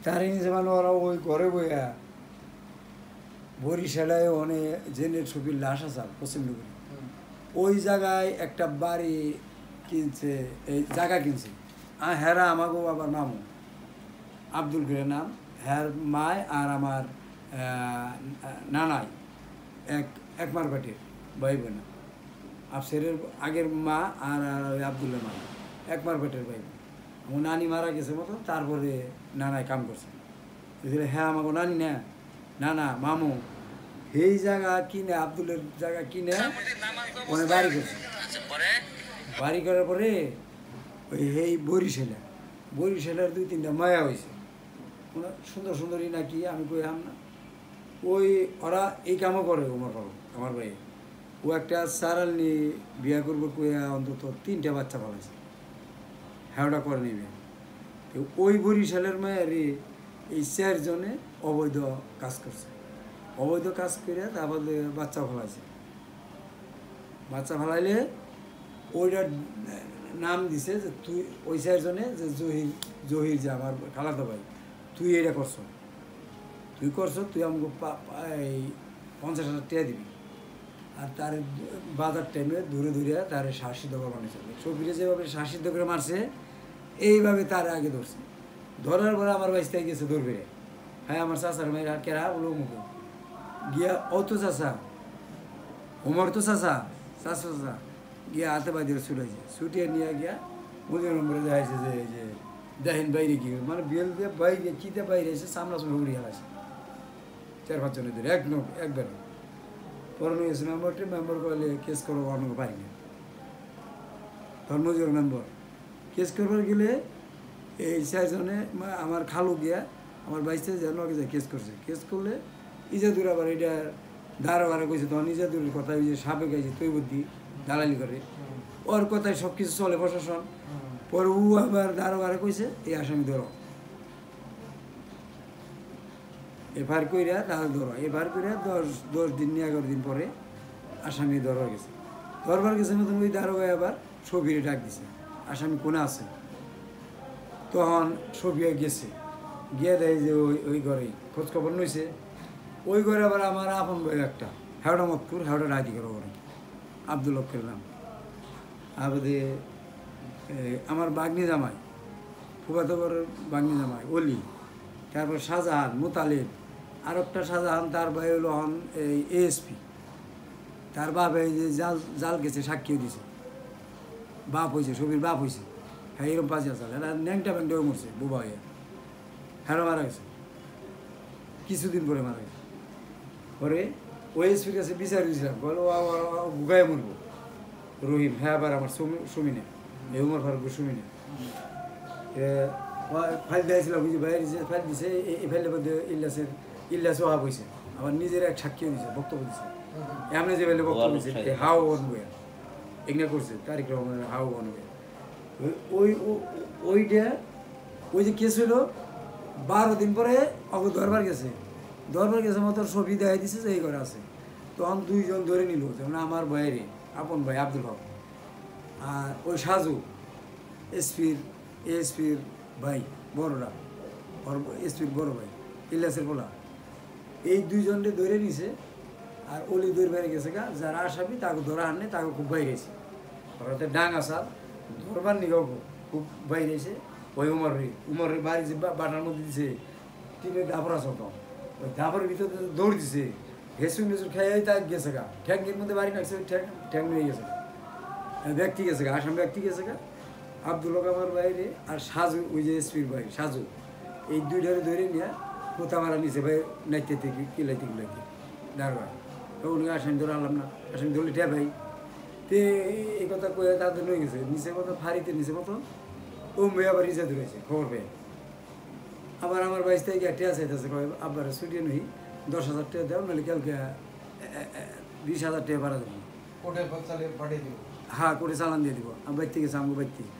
তার নিচে মানে ওরা ওই ঘরে বইয়া বরিশালায় অনেক জেনের ছবির লাশ আছে পশ্চিমবঙ্গে ওই জায়গায় একটা বাড়ি কিনছে, এই জায়গা কিনছে। হেরা আমাকেও আবার মামু আব্দুল গিরের নাম, হ্যার মায় আর আমার নানাই এক মারবাটির ভাই বোন। আফসেরের আগের মা আর ওই আবদুল্লার মা এক মারবাটির ভাই বোন। আমার নানি মারা গেছে মতো, তারপরে নানাই কাম করছে। হ্যাঁ আমাকে নানি না না মামু এই জায়গা কিনে, আবদুলের জায়গা কিনে ওনে বাড়ি করছে। বাড়ি করার পরে ওই এই বরিশালের 2-3টা মায়া হয়েছে, সুন্দর সুন্দরী নাকি, আমি কই আম না। ওই ওরা এই কামও করে আমার ভাই। ও একটা সারাল নিয়ে বিয়া করবো কইয়া অন্তত 3টা বাচ্চা পালাইছে, হ্যাঁ ওটা করে নিবে। তো ওই বরিশালের মায়েরই এই 4 জনে অবৈধ কাজ করছে। অবৈধ কাজ করে তারপর বাচ্চা ফেলাইছে। বাচ্চা ফেলাইলে ওইটার নাম দিছে যে তুই ওই 4 জনে যে জহির যে আমার খালাতো ভাই, তুই এটা করছ, তুই আমাকে এই 50,000 টাকা দিবি। আর তার বাজার টাইমে দূরে তার শ্বাসিদ্ধ করে বানিয়েছে। ছবিটা যেভাবে শ্বাসিদ্ধ করে মারছে এইভাবে তার আগে ধরছে। ধরার পরে আমার বাইশটাই গেছে ধরবে। হ্যাঁ আমার চাচার মেয়েরা কেরা বলো মুখে গিয়া অত চাচা ওমর তো চাচা গিয়া হাতে বাদিয়ে ছুটাইছে, ছুটিয়ে নিয়ে গিয়া মুদির নম্বরে দেখাইছে যে দেখেন বাইরে কি মানে বেল দিয়ে বাইরে কিতে বাইরে এসে সামনা সামনে উড়িয়ে গেছে 4-5 জনের ধরে একবার পরে নিয়েছে মেম্বার করলে কেস করবো অন্য পারি না। ধর্মজোর মেম্বার কেস করবার গেলে এই 4 জনে আমার খালু গিয়া আমার 22 যেন কেস করছে। কেস করলে ইজাদুর আবার এটা দারোগারে কইছে, তখন ইজাদুরের কথা ওই যে সাপে গাইছে তুই বুদ্ধি দালালি করে, ওর কথায় সব কিছু চলে প্রশাসন। পরে ও আবার দারোগারে কইছে এই আসামি ধরো, এফআইআর কইরা তাহলে ধরো। এফআইআর কইরা 10 দিন 11 দিন পরে আসামি ধরবার গেছে মতন ওই দারোগায় আবার সফিরে ডাক দিছে, আসামি কোনে আছে। তখন সফিয়া গেছে, গিয়ে দেয় যে ওই ঘরেই খোঁজখবর নইছে। ওই ঘরে আবার আমার আপন ভাই একটা হেওড়া মতপুর হেওড়া রাইতি করো ঘরে আব্দুল হকের নাম। আবাদে আমার বাগনি জামাই ফুফাতো ঘরের বাগনি জামাই অলি, তারপর শাহজাহান মোতালেব, আর একটা শাহজাহান তার ভাই হলো হন এই এএসপি, তার বাপ এই যে জাল গেছে সাক্ষীও দিছে, বাপ হয়েছে ছবির বাপ হয়েছে। হ্যাঁ এরকম 5 সাল এরা ন্যাংটা ব্যাংটাও মরছে বুবা হয়ে, হ্যাঁ মারা গেছে কিছুদিন পরে মারা গেছে। পরে ওএসপির কাছে বিচার দিয়েছিলাম, বলো গুগায় মরবো রহিম, হ্যাঁ আবার আমার সুমিনে উমর ফারুক সুমিনে ফাইল দিয়েছিলাম, বুঝি বাইরে ফাইল দিছে। এই ফাইলের মধ্যে ইল্লাস ওহাব হয়েছে, আবার নিজের এক সাক্ষীও দিছে, বক্তব্য দিছে। এমনি যে ফাইলে বক্তব্য দিছে হাও অনুভূয়া এগুলো করছে তারিখ রহমানের হাও অনুভূয়া। ওইটা ওই যে কেস হইলো 12 দিন পরে অগর দরবার গেছে মতো ছবি দেখাই দিছে যে এই ঘরে আছে। তখন 2 জন ধরে নিল, যেমন আমার ভাইয়ের আপন ভাই আব্দুল হক আর ওই সাজু এসপির ভাই বড়রা, এসপির বড় ভাই ইলিয়াসের পোলা, এই 2 জনকে ধরে নিছে। আর অলি দূর বেড়ে গেছে গা, যারা আসামি তাকে ধরা আনলে তাকে খুব বাইরে গেছে। ওরাতে ডাং আসার ধরবার নিগাও খুব বাইরে এসে ওই উমরের বাড়ি যে বাটার মধ্যে দিছে 3 দাপর আছে, তো ওই দাপরের ভিতরে দৌড় দিছে, হেসুন হেসুন খেয়ে তাই গেছে গা, ঠ্যাঙ্গের মধ্যে বাড়ি নাকছে, ঠ্যাং নিয়ে গেছে গা, ব্যক্তি গেছে গা, আসাম ব্যক্তি গেছে গা। আব্দুল হক আমার বাইরে আর সাজু ওই যে এসপির ভাই সাজু, এই 2টারে ধরে নিয়ে পোতা মারা নিছে ভাই নাইতে থেকে কিলাইতে দাঁড়ায়। ওগুলো আসামি ধরে আনলাম না, আসামি ধরলে ট্যাপ ভাই তে এই কথা কয়ে তাদের নিয়ে গেছে নিচে মতো ফাড়িতে নিচে মতো ও মেয়ে আবার রিজা ধরেছে খবর পেয়ে। আবার আমার 22 তারিখে টেয়া চাইতেছে, আবার ছুটিয়ে নই 10,000 টাকা দেও, নাহলে কালকে 20,000 টাকা ভাড়া দেবো, হ্যাঁ করে চালান দিয়ে দিব। আমার বাড়ি থেকে আমার বাড়ি থেকে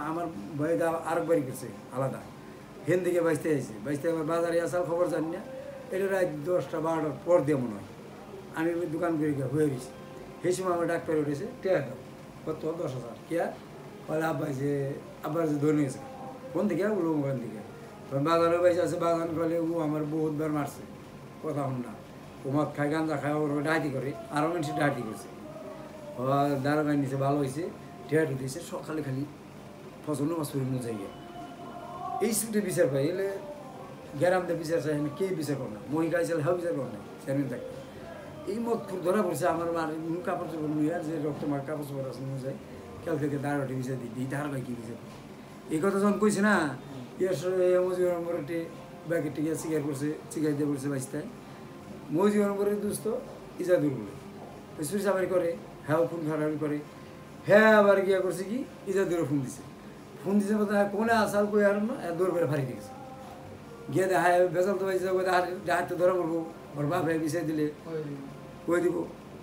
আমার ভাই আরেক বাড়ি করছে আলাদা, হেন থেকে 22 তারিখে আসছে। 22 তারিখে আমার বাজারে আসার খবর জানি না, এটা রাত 10টা-12টার পর দিয়ে মনে হয়। আমি দোকান করে হয়ে গেছি, সেই সময় আমার ডাক্তার উঠেছে টেয়া দাও কত 10,000 কে বলে আব্বাই যে আব্বার যে ধরে নিয়েছে কোন থেকে বলবো ওখান থেকে। বাগানে বাইসে আছে, বাগান করলে ও আমার বহুতবার মারছে, কথা হন না। ও মদ খায়, গাঁজা খায়, ওর ডাহাতি করে, আরও মানুষ ডাহাতি করছে। ও দাঁড়াগান নিচে ভালো হয়েছে, ঠেয়াটি দিয়েছে, সকালে খালি ফসল মাছ পরিণ যাইয়া এই সুটে বিচার পাই। এলে গ্যারামদের বিচার চাই, আমি কে বিচার কর না, মহিলা চাইলে হাও বিচার কর না, চেয়ারম্যান থাকে। এই মদ ধরা পড়ছে আমার কাপড় চোপড় লইয়া, যে রক্ত মার কাপড় চোপড় আছে নিয়ে যায়, কাল থেকে দাঁড়াটি বিচার দিই, তার ভাই কি বিচার। এই কথা যখন কইছে না, মজিবর নম্বরটি ব্যাগের টিকে চিকার করছে, চিকার দিয়ে করছে বাইশটায়। মজিবর নম্বরের দুস্থ ইজাদুর বলে চুরি চামারি করে, হ্যাঁ ফোন খারাপি করে। হ্যাঁ আবার গিয়া করছে কি, ইজাদুরও ফোন দিছে, বলতে কোনে আসাল কই আর না, দৌড় করে ফাড়ি দিয়েছে। গিয়ে দেখা বেজাল তো বাইছে, ডাহাত তো ধরা পড়বো, ওর বাপ ভাই বিচার দিলে কই দিব,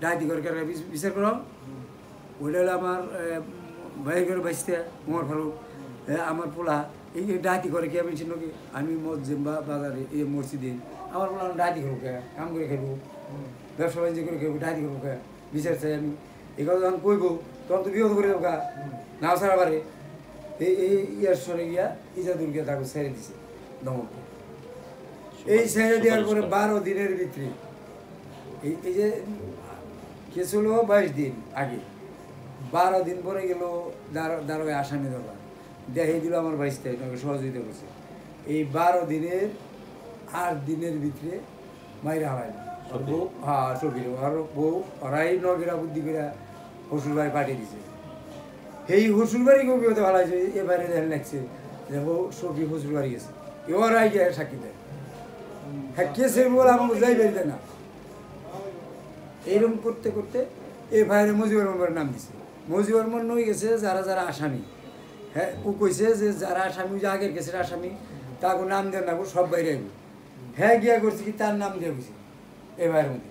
ডাহাতি করে বিচার করো। ওইটা হলো আমার ভাই করে বাইসতে মোর ফারুক, আমার পোলা এই ডাহাতি করে কে আমি চিনো কি, আমি মসজিদ বা বাজারে এই মসজিদে আমার পোলা ডাহাতি করবো কে, কাম করে খেলবো, ব্যবসা বাণিজ্য করে খেলবো, ডাহাতি করবো কে, বিচার চাই আমি। এই কথা যখন কইব তখন তো বিরোধ করে দেবো কা, নাও সারা বারে। এই ইয়ার সরে গিয়া ইজাদুরকে তাকে ছেড়ে দিছে দমককে। এই ছেড়ে দেওয়ার পরে 12 দিনের ভিতরে এই যে কেস হলো 22 দিন আগে, 12 দিন পরে গেল দারোগায় আসামি ধরবা, দেখাই দিল আমার 22 তারিখ সহযোগিতা করছে। এই 12 দিনের 8 দিনের ভিতরে মাইরা হারাই বউ, হ্যাঁ সফির আর বউ ওরাই নগেরা বুদ্ধি করে হসুর বাড়ি পাঠিয়ে দিছে। এই হসুর বাড়ি কেউ কেউ ভালো হয়েছে, এবারে দেখেন লাগছে যে বউ সফি হসুর বাড়ি গেছে, ওরাই গিয়ে সাক্ষী দেয়। হ্যাঁ কেসের বলে আমাকে যাই বেরিয়ে না। এইরকম করতে করতে এ ভাইয়ের মজিবর রহমানের নাম দিছে। মজিবর রহমান নই গেছে যারা যারা আসামি, হ্যাঁ ও কইছে যে যারা আসামি, যে আগের কেসের আসামি তাকে নাম দেন না, সব বাইরে আইব। হ্যাঁ গিয়া করছে কি তার নাম দিয়ে বুঝি এ ভাইয়ের মধ্যে,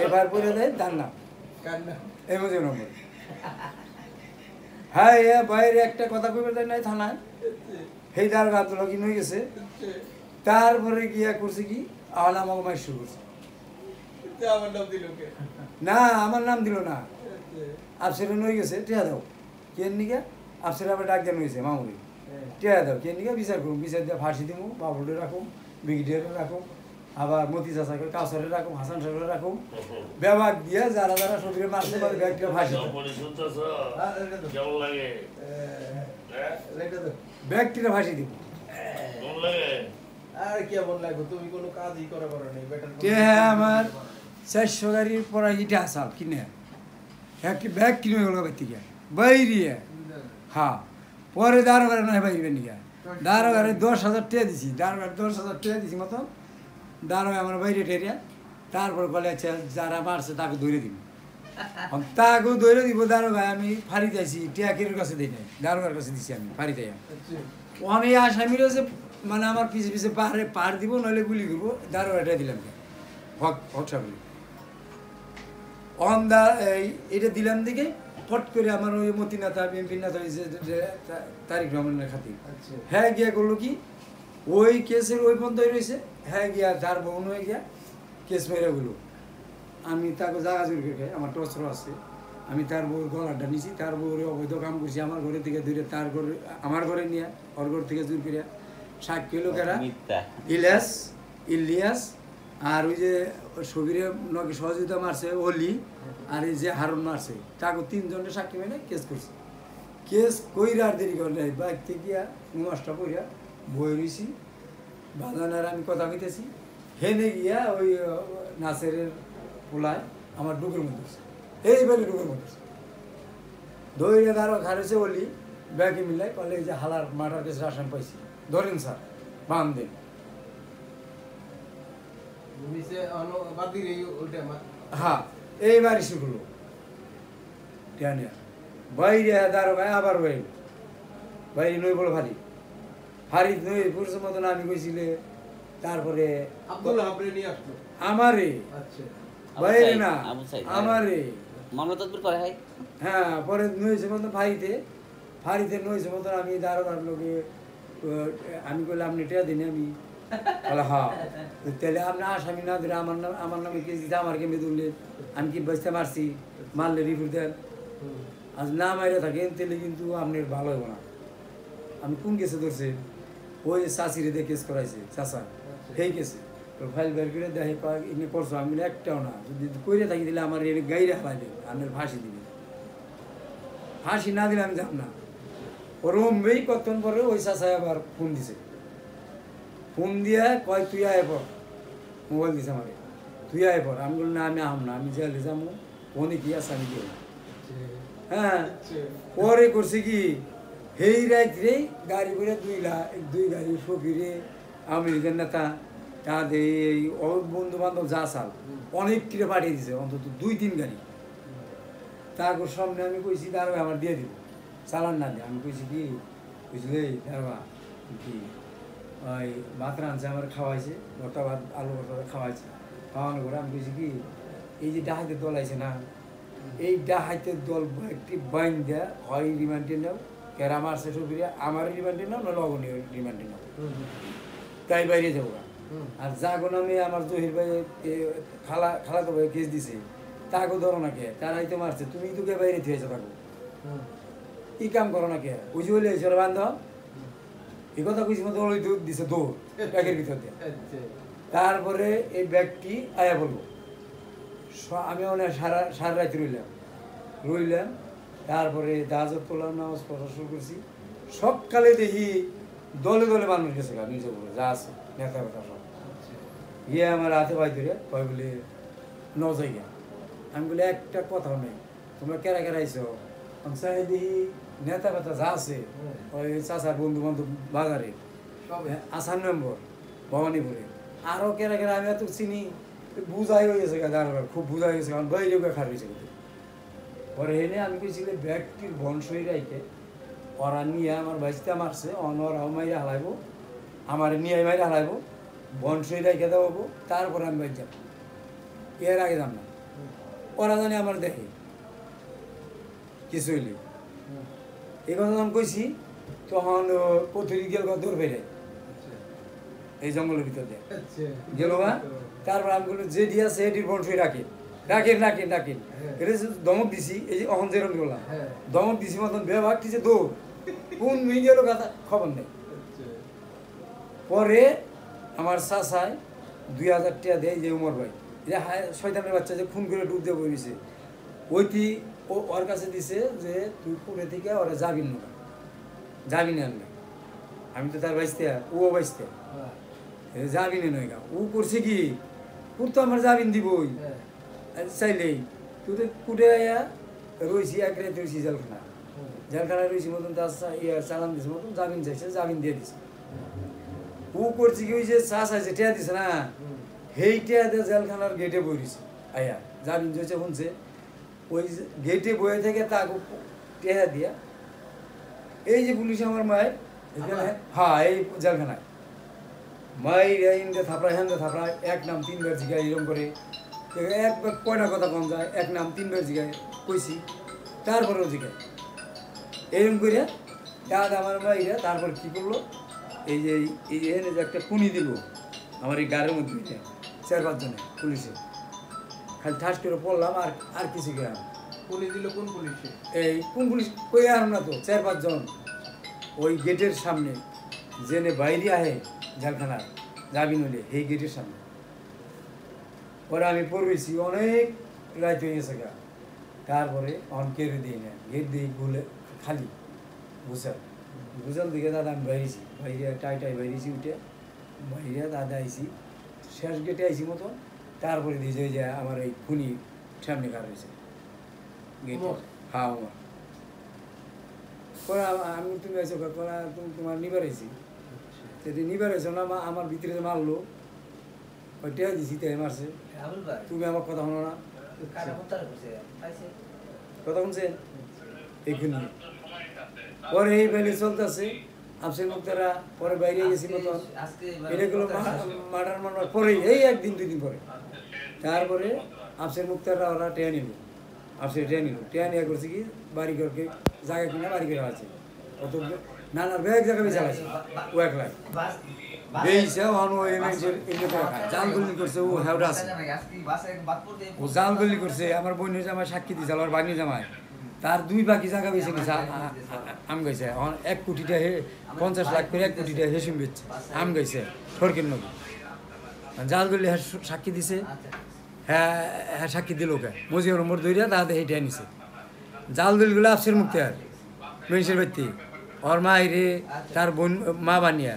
এ ভাইয়ের পরে দেয় তার নাম এই মজিবর রহমান। হ্যাঁ এ বাইরে একটা কথা কইবে দেয় নাই থানায়, সেই তার গাছ লগিন হয়ে গেছে। তারপরে গিয়া করছে কি আহলা আমাকে মাই শুরু করছে, না আমার নাম দিল না, আফসেরা নই গেছে টিয়া দাও কেন নিকা, আফসেরা আবার ডাক দেন হয়েছে মামুলি টিয়া দাও কেন নিকা, বিচার করুন, বিচার দিয়ে ফাঁসি দিব, বাবুরে রাখুন, ব্রিগেডিয়ারে রাখুন, আবার মতি চাষাকে কাউসারে রাখুন, হাসান সাহেবের রাখুন, ব্যাপার দিয়ে যারা যারা শরীরে মারতে পারে ব্যাগটা ফাঁসি ব্যক্তিরা ফাঁসি দিব। আর কি এমন লাগবে, তুমি কোনো কাজই করে পারো নাই বেটার। আমার 400 গাড়ির পড়া ইটা আসাল কিনে একটি ব্যাগ কিনে গেল থেকে বাইরে। হ্যাঁ পরে দারোগারে নয় বাইরে নিয়ে দারোগারে 10,000 টাকা দিছি, দারোগারে 10,000 টাকা দিছি মতো দারোগা আমার বাইরে টেরিয়া। তারপর বলে আচ্ছা যারা মারছে তাকে ধরে দিব, তাকেও ধরে দিব। দারোগায় আমি ফাঁড়ি দিয়েছি, টিয়াকের কাছে দিই নাই, দারোগার কাছে দিছি আমি ফাঁড়ি দেয়। আমি আসামি রয়েছে মানে আমার পিছে পিছে পাহাড় দিব, নইলে গুলি করবো, দারোগাটা দিলাম হক হক সাবলি অন দা এটা দিলাম দিকে ফট করে আমার ওই মতিনাথা বিএমপি নাথা তারিক রহমানের খাতির। হ্যাঁ গিয়া করলো কি ওই কেসের ওই পর্যন্তই রয়েছে, হ্যাঁ গিয়া যার বোন হয়ে গিয়া কেস মেরে গেলো। আমি তাকে জাগা জোর করে আমার টসর আছে, আমি তার বউর গলাটা নিছি, তার বউর অবৈধ কাম করছি, আমার ঘরে থেকে দূরে তার ঘরে আমার ঘরে নিয়ে ওর ঘর থেকে জোর করিয়া সাক্ষী লোকেরা ইলিয়াস আর ওই যে সবিরে নকে সহযোগিতা মারছে অলি, আর এই যে হারুন মারছে, তাকে 3 জনের সাক্ষী মেনে কেস করছে। কেস কইরা আর দেরি করে নাই, বাইক থেকে গিয়া নমাজটা করিয়া বই রয়েছি, বাজানার আমি কথা কইতেছি, হেনে গিয়া ওই নাসেরের পোলায় আমার ডুকের মধ্যে এইবারে ডুকের মধ্যে দইরে দাঁড়ো খারেছে অলি ব্যাগে মিলাই বলে এই যে হালার মার্ডার কেসের আসাম পাইছি, ধরেন স্যার বান দেন। হ্যাঁ এইবার ইস্যু করলো বাইরে দারোগায় আবার বাইরে বাইরে নই বলো ভারী ভারী নই পুরুষের মতন আমি কইছিলে। তারপরে আমারে বাইরে না আমারে হ্যাঁ পরে নইছে মতন ফাঁড়িতে ফাঁড়িতে নইছে মতন আমি দারোগার লোকে আমি কইলাম আপনি টেয়া দিন, আমি বলে হ্যাঁ তাহলে আপনার আসামি না ধরে আমার নামে কেস দিতে আমার কেমে ধরলেন, আমি কি বাঁচতে মারছি, মারলে রিপোর্ট দেন, আজ না মাইরে থাকেন তাহলে কিন্তু আপনার ভালো হইব না। আমি কোন কেসে ধরছে ওই চাষিরে দিয়ে কেস করাইছে চাষা সেই কেসে তো ফাইল বের করে দেখে এনে করছো আমি বলি, একটাও না, যদি কইরে থাকি দিলে আমার এর গাইরে হালাই দেবে আপনার ফাঁসি দিবে, ফাঁসি না দিলে আমি যাব না। ওরমেই কতক্ষণ পরে ওই চাষায় আবার ফোন দিছে, ফোন দিয়ে কয় তুই আয় পর, মোবাইল দিছে আমাকে, তুই আয় পর। আমি বলি না, আমি আহম না, আমি জেলে যাবো, ফোনে কি আছে আমি দিই। হ্যাঁ, পরে করছে কি সেই রাত্রেই গাড়ি করে দুই গাড়ি ফকিরে আওয়ামী লীগের নেতা তাদের এই বন্ধু বান্ধব যা চাল অনেক কিরে পাঠিয়ে দিছে, অন্তত 2-3 গাড়ি। তারপর সামনে আমি কইছি দাঁড়া আমার দিয়ে দিব, চালান না দিয়ে। আমি কইছি কি বুঝলে দাঁড়া কি ওই ভাত রাঁধছে আমার খাওয়াইছে, ভর্তা ভাত আলু ভর্তা খাওয়াইছে, খাওয়ানোর পরে আমি কইছি কি এই যে ডাহাইতে দল আছে না, এই ডাহাইতের দল একটি বাইন দেয়া হয় রিমান্ডে নাও, কেরা মারছে সবিরে আমার রিমান্ডে নাও, নইলে অগণীয় রিমান্ডে নাও, তাই বাইরে যাবো। আর যাগো নামে আমার জহির ভাই খালাতো ভাই কেস দিছে, তাকেও ধরো না কে, তারাই তো মারছে, তুমি তো কে বাইরে থিয়েছো থাকো, কি কাম করো না কে, ওই যে বলে চলে বান্ধব এই কথা কইছি মতো ওই দিছে দৌড় ব্যাগের ভিতর দিয়ে। তারপরে এই ব্যাগটি আয়া বলবো, আমি অনেক সারা রাত রইলাম। তারপরে দাজত করলাম, নামাজ পড়া শুরু করছি। সকালে দেখি দলে দলে মানুষ গেছে নিজে বলে যা আছে নেতা বেতা সব গিয়ে আমার হাতে ভাই ধরে কয় বলে ন জায়গা। আমি বলি একটা কথাও নেই, তোমরা কেরা কেরা আইছো? আমি চাই দেখি নেতা বেতা যা আছে ওই চাচার বন্ধু বান্ধব বাজারে আসান নম্বর ভবানীপুরে আরও কেরা কেরা আমি এত চিনি, বুঝাই হয়ে গেছে দাঁড়াবার, খুব বুঝাই গেছে, কারণ বাইরে খার হয়েছে। পরে এনে আমি কইছিল ব্যাগটির বংশই রাইকে ওরা নিয়ে আমার বাইসটা মারছে, ওরাও মাইরে হালাইব, আমার নিয়ে মাইরে হালাইব, বংশই রাইকে দেওয়াবো, তারপরে আমি বাইর যাব, এর আগে যাম না। ওরা জানি আমার দেখে কিছু হইলে এই কথা যখন কইছি তখন পথরি গেল দৌড় বেড়ে এই জঙ্গলের ভিতর দিয়ে গেল বা। তারপর আমি বললো যে দিয়া আছে এটির বংশই রাখেন রাখেন রাখেন রাখেন, এটা দমক দিছি, এই যে অহন যেরকম বললাম দমক দিছি মতন ব্যবহার দিছে দৌড়, কোন মেয়ে গেল কথা খবর নেই। পরে আমার চাচায় 2000 টাকা দেয়, যে উমর ভাই যে শয়তানের বাচ্চা যে খুন করে ডুব দিয়ে বইছে, ওইটি ওর কাছে দিছে যে তুই পুরে থেকে ওরা যাবি না, যাবি না আনবে। আমি তো তার বাইসতে, ও বাইসতে যাবি না নয়, ও করছে কি পুর তো আমার যাবিন দিবই চাইলেই, তুই তো কুটে আয়া রয়েছি, এক রাতে রয়েছি জেলখানা, জেলখানায় রয়েছি মতন তার চালান দিছে মতন জামিন চাইছে, জামিন দিয়ে দিছে। ও করছে কি ওই যে চাষ আছে টেয়া দিছে না, সেই টেয়া দিয়ে জেলখানার গেটে বই দিছে আয়া, জামিন চাইছে শুনছে, ওই গেটে বয়ে থেকে তাকে টেয়া দিয়া এই যে পুলিশ আমার মায়ের হ্যাঁ এই জেলখানায় মায়ের হিন্দে থাপড়ায় হেন্দে থাপড়ায়, এক নাম 3 বার জিগায় এরকম করে, একবার কয়টা কথা কম যায়, এক নাম 3 বার জিগায় কইছি, তারপরেও জিগায় এরকম করে দাদা আমার মাইরা। তারপর কী করলো, এই যে এনে যে একটা পুনি দিল আমার এই গাড়ির মধ্যে 4-5 জনে পুলিশে, খালি ঠাস করে পড়লাম, আর কিছু গেলাম। পুলিশ দিল কোন পুলিশে? এই কোন পুলিশ কই আর না তো 4-5 জন ওই গেটের সামনে জেনে বাইরে আহে জেলখানার যাবি নইলে এই গেটের সামনে। পরে আমি পড়েছি অনেক রাত হয়ে গেছে গা, তারপরে অন কেড়ে দিই না, গেট দিয়ে গুলে খালি বুঝাল দিকে দাদা আমি বাইরেছি, বাইরে টাই বাইরেছি, উঠে বাইরে দাদা আইসি শেষ গেটে আইসি মতো, তারপরে দিয়ে যে আমার এই খুনি সামনে কার হয়েছে গেটে। হ্যাঁ আমার করা আমি তুমি আইসো করা তোমার নিবার আইসি, সেটি নিবার আইসো না, আমার ভিতরে যে মারলো ওইটা দিছি তাই মারছে, তুমি আমার কথা শোনো না, কথা শুনছেন এইখানে। পরে এই বাইরে চলতেছে আফসের মুক্তারা, পরে বাইরে গেছি মতন এটা গুলো মার্ডার মারবার পরেই এই 1-2 দিন পরে, তারপরে আফসের মুক্তারা ওরা টেয়া নিল, আফসের টেয়া নিল, টেয়া নেওয়া করছে কি বাড়ি ঘরকে জায়গা কিনা বাড়ি করে আছে, অত নানার ব্যাগ জায়গা বেশি আছে, ও একলাই জালগল্লি করছে, ও হেউডা আছে, ও জালগল্লি করছে। আমার বোনের জামাই সাক্ষী দিয়েছে, আমার বাগনি জামাই তার 2 বাকি জায়গা বেশি নিছে আম গাইছে এখন 1 কোটিটা 50 লাখ করে 1 কোটিটা হেসিম বেচছে আম গাইছে ফরকির নবী জাল গলি সাক্ষী দিছে হ্যাঁ হ্যাঁ সাক্ষী দিল ওকে মজিবর নম্বর দইরা তাদের হেঁটে নিছে জাল দলগুলো আফসের মুক্তি আর মেনসের ব্যক্তি ওর মা রে তার বোন মা বানিয়া